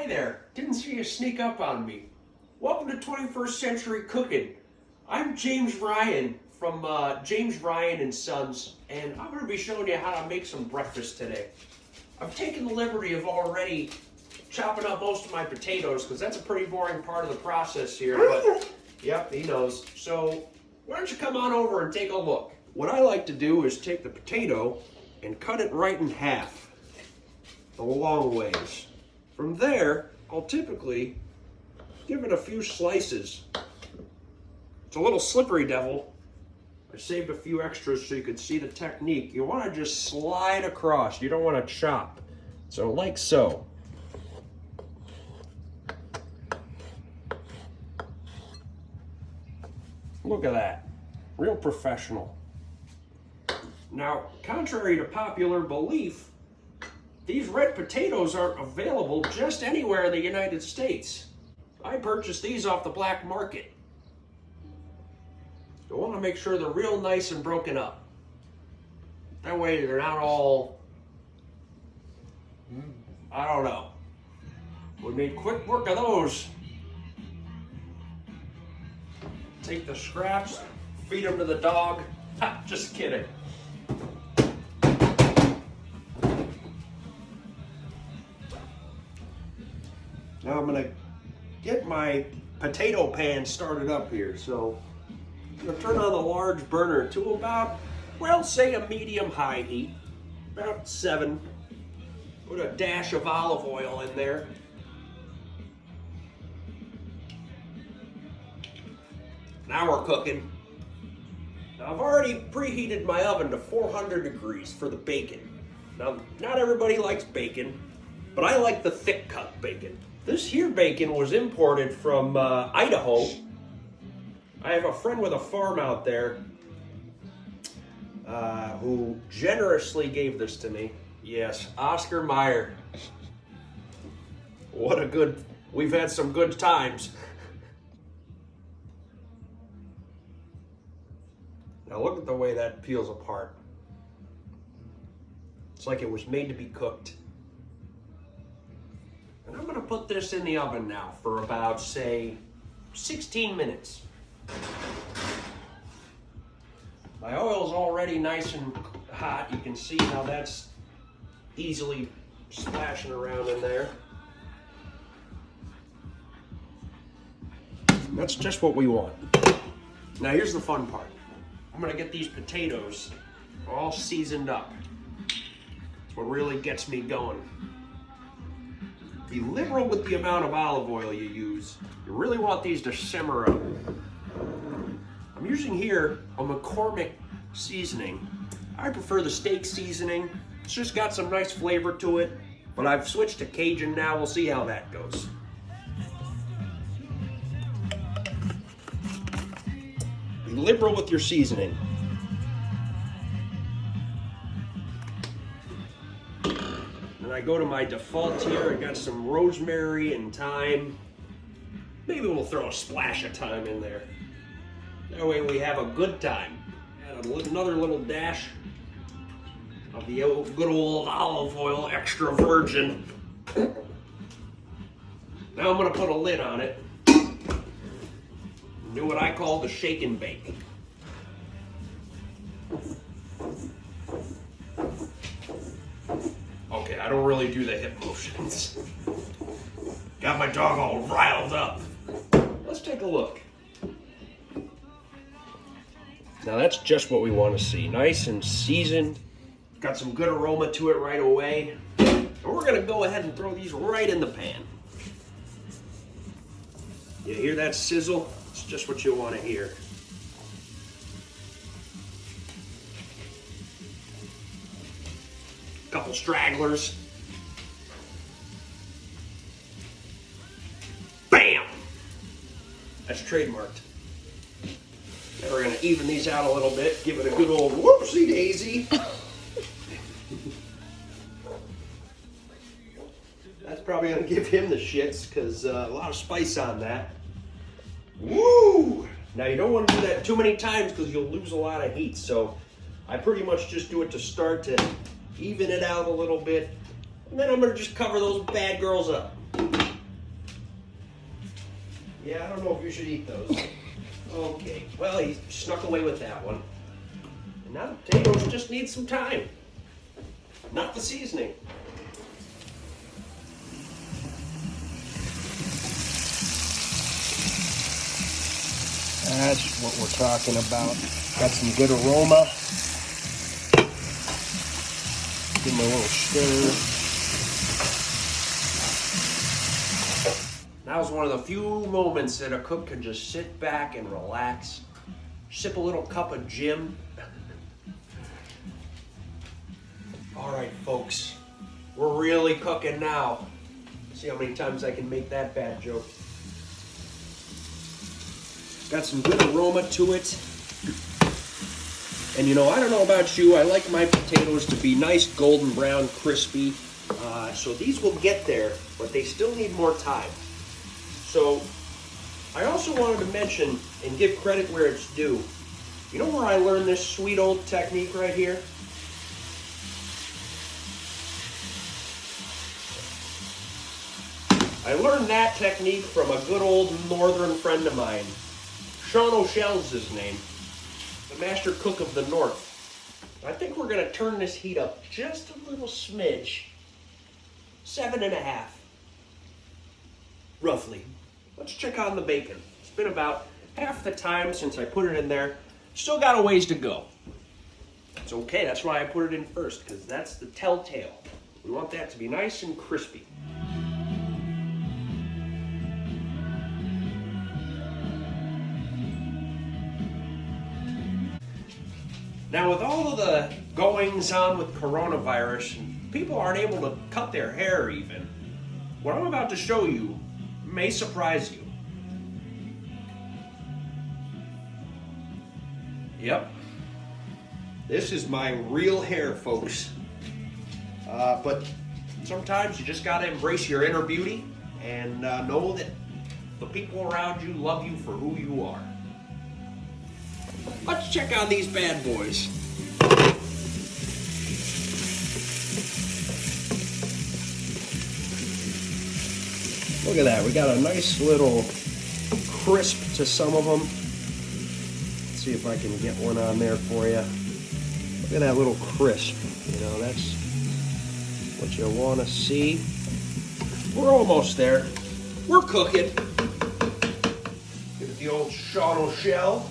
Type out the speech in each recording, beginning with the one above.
Hi there, didn't see you sneak up on me. Welcome to 21st Century Cookin. I'm James Ryan from James Ryan and Sons, and I'm going to be showing you how to make some breakfast today. I've taken the liberty of already chopping up most of my potatoes because that's a pretty boring part of the process here, but yep, he knows. So why don't you come on over and take a look. What I like to do is take the potato and cut it right in half, the long ways. From there, I'll typically give it a few slices. It's a little slippery devil. I saved a few extras so you could see the technique. You want to just slide across. You don't want to chop. So like so. Look at that. Real professional. Now, contrary to popular belief, these red potatoes aren't available just anywhere in the United States. I purchased these off the black market. So I want to make sure they're real nice and broken up. That way they're not all, I don't know. We made quick work of those. Take the scraps, feed them to the dog. Ha, just kidding. Now I'm gonna get my potato pan started up here. So I'm gonna turn on the large burner to about, well, say a medium-high heat, about 7. Put a dash of olive oil in there. Now we're cooking. Now I've already preheated my oven to 400 degrees for the bacon. Now, not everybody likes bacon, but I like the thick cut bacon. This here bacon was imported from Idaho. I have a friend with a farm out there who generously gave this to me. Yes, Oscar Mayer. What a good, we've had some good times. Now look at the way that peels apart. It's like it was made to be cooked. And I'm gonna put this in the oven now for about, say, 16 minutes. My oil's already nice and hot. You can see how that's easily splashing around in there. That's just what we want. Now here's the fun part. I'm gonna get these potatoes all seasoned up. That's what really gets me going. Be liberal with the amount of olive oil you use. You really want these to simmer up. I'm using here a McCormick seasoning. I prefer the steak seasoning. It's just got some nice flavor to it, but I've switched to Cajun now. We'll see how that goes. Be liberal with your seasoning. And I go to my default here. I got some rosemary and thyme. Maybe we'll throw a splash of thyme in there. That way we have a good time. Add another little dash of the good old olive oil, extra virgin. Now I'm gonna put a lid on it. Do what I call the shake and bake. Okay, I don't really do the hip motions. Got my dog all riled up. Let's take a look. Now that's just what we want to see. Nice and seasoned. Got some good aroma to it right away. And we're gonna go ahead and throw these right in the pan. You hear that sizzle? It's just what you want to hear. Couple stragglers. Bam! That's trademarked. Now we're going to even these out a little bit, give it a good old whoopsie daisy. That's probably going to give him the shits because a lot of spice on that. Woo! Now you don't want to do that too many times because you'll lose a lot of heat. So I pretty much just do it to start to even it out a little bit. And then I'm going to just cover those bad girls up. Yeah, I don't know if you should eat those. Okay, well, he snuck away with that one. And now the potatoes just need some time. Not the seasoning. That's what we're talking about. Got some good aroma. Give them a little stir. Now's one of the few moments that a cook can just sit back and relax, sip a little cup of gin. All right, folks, we're really cooking now. See how many times I can make that bad joke. Got some good aroma to it. And you know, I don't know about you, I like my potatoes to be nice, golden brown, crispy. So these will get there, but they still need more time. So I also wanted to mention and give credit where it's due. You know where I learned this sweet old technique right here? I learned that technique from a good old northern friend of mine. Sean O'Shell's his name, the master cook of the north. I think we're going to turn this heat up just a little smidge. 7.5, roughly. Let's check on the bacon. It's been about half the time since I put it in there. Still got a ways to go. It's okay, that's why I put it in first, because that's the telltale. We want that to be nice and crispy. Now, with all of the goings on with coronavirus, and people aren't able to cut their hair even, what I'm about to show you may surprise you. Yep, this is my real hair, folks. But sometimes you just gotta embrace your inner beauty and know that the people around you love you for who you are. Let's check on these bad boys. Look at that, we got a nice little crisp to some of them. Let's see if I can get one on there for you. Look at that little crisp, you know, that's what you want to see. We're almost there. We're cooking. Give it the old Sean O'Shell.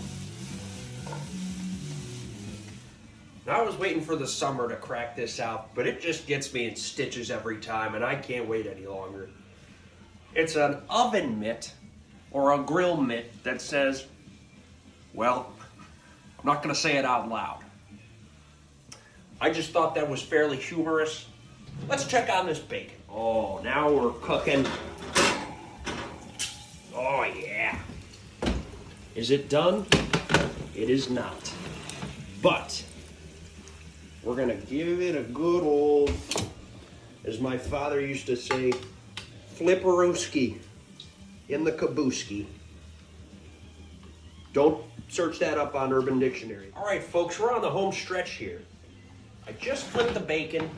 Now, I was waiting for the summer to crack this out, but it just gets me in stitches every time, and I can't wait any longer. It's an oven mitt, or a grill mitt, that says, well, I'm not going to say it out loud. I just thought that was fairly humorous. Let's check on this bacon. Oh, now we're cooking. Oh, yeah. Is it done? It is not. But we're going to give it a good old, as my father used to say, flipperooski in the kabooski. Don't search that up on Urban Dictionary. All right, folks, we're on the home stretch here. I just flipped the bacon.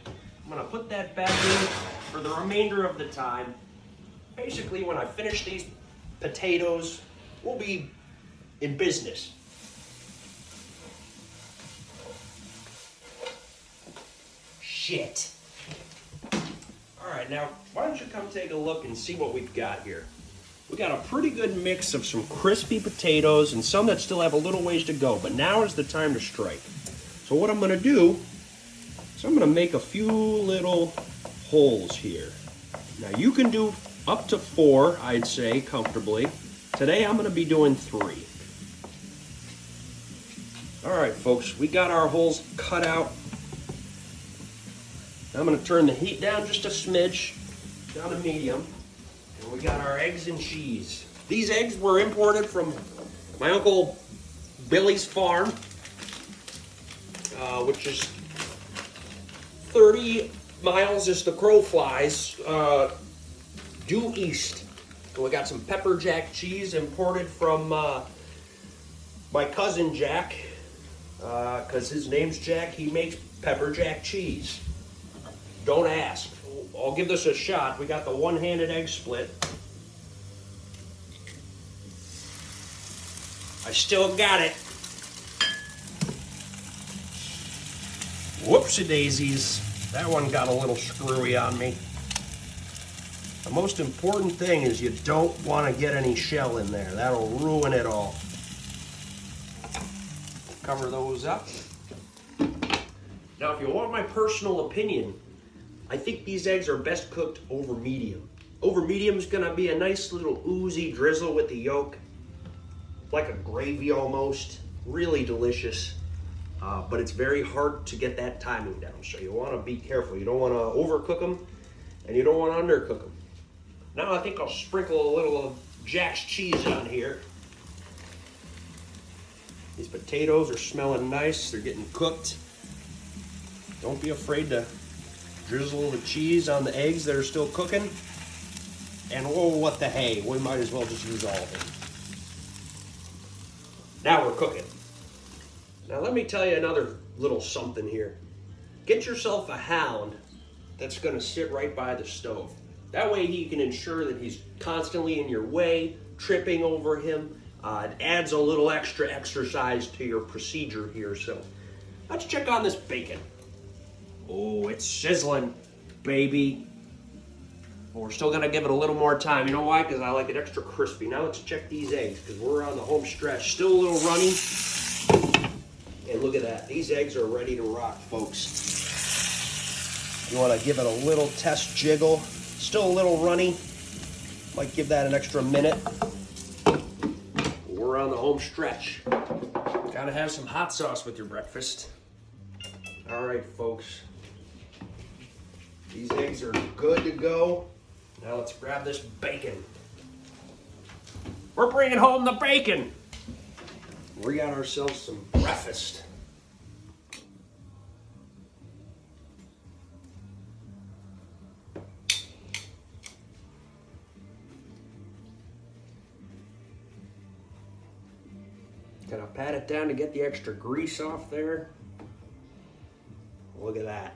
I'm going to put that back in for the remainder of the time. Basically, when I finish these potatoes, we'll be in business. Shit. All right, now, why don't you come take a look and see what we've got here. We got a pretty good mix of some crispy potatoes and some that still have a little ways to go, but now is the time to strike. So what I'm going to do is I'm going to make a few little holes here. Now, you can do up to 4, I'd say, comfortably. Today, I'm going to be doing 3. All right, folks, we got our holes cut out. I'm going to turn the heat down just a smidge, down to medium. And we got our eggs and cheese. These eggs were imported from my Uncle Billy's farm, which is 30 miles as the crow flies due east. And we got some pepper jack cheese imported from my cousin Jack, because his name's Jack. He makes pepper jack cheese. Don't ask. I'll give this a shot. We got the one-handed egg split. still got it. Whoopsie daisies. That one got a little screwy on me. The most important thing is you don't want to get any shell in there. That'll ruin it all. Cover those up. Now, if you want my personal opinion, I think these eggs are best cooked over medium. Over medium is gonna be a nice little oozy drizzle with the yolk, like a gravy almost. Really delicious, but it's very hard to get that timing down. So you wanna be careful. You don't wanna overcook them, and you don't wanna undercook them. Now I think I'll sprinkle a little of Jack's cheese on here. These potatoes are smelling nice. They're getting cooked. Don't be afraid to drizzle the cheese on the eggs that are still cooking. And oh, what the hay. We might as well just use all of it. Now we're cooking. Now let me tell you another little something here. Get yourself a hound that's gonna sit right by the stove. That way he can ensure that he's constantly in your way, tripping over him. It adds a little extra exercise to your procedure here. So let's check on this bacon. Oh, it's sizzling, baby. But we're still gonna give it a little more time. You know why? Because I like it extra crispy. Now let's check these eggs, because we're on the home stretch. Still a little runny. And look at that. These eggs are ready to rock, folks. You wanna give it a little test jiggle. Still a little runny. Might give that an extra minute. We're on the home stretch. Gotta have some hot sauce with your breakfast. All right, folks. These eggs are good to go. Now let's grab this bacon. We're bringing home the bacon. We got ourselves some breakfast. Gotta pat it down to get the extra grease off there. Look at that.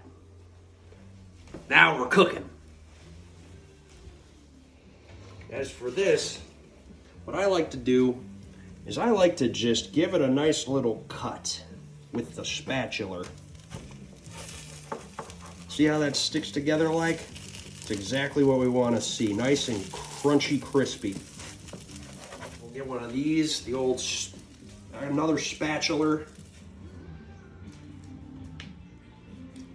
Now we're cooking. As for this, what I like to do is I like to just give it a nice little cut with the spatula. See how that sticks together like? It's exactly what we want to see. Nice and crunchy, crispy. We'll get one of these, the old, another spatula.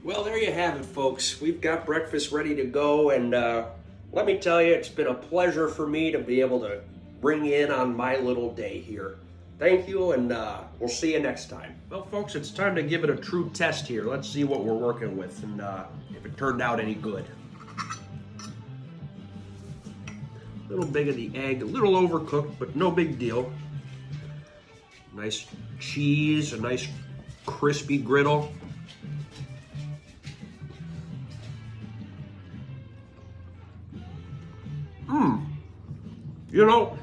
Well, there you have it, folks. We've got breakfast ready to go, and let me tell you, it's been a pleasure for me to be able to bring you in on my little day here. Thank you, and we'll see you next time. Well, folks, it's time to give it a true test here. Let's see what we're working with, and if it turned out any good. A little big of the egg, a little overcooked, but no big deal. Nice cheese, a nice crispy griddle. You know,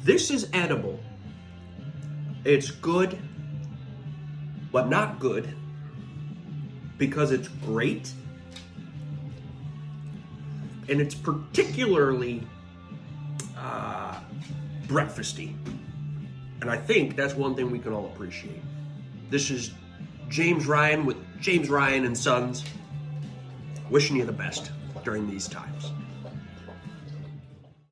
this is edible. It's good, but not good, because it's great. And it's particularly breakfasty. And I think that's one thing we can all appreciate. This is James Ryan with James Ryan and Sons, wishing you the best during these times.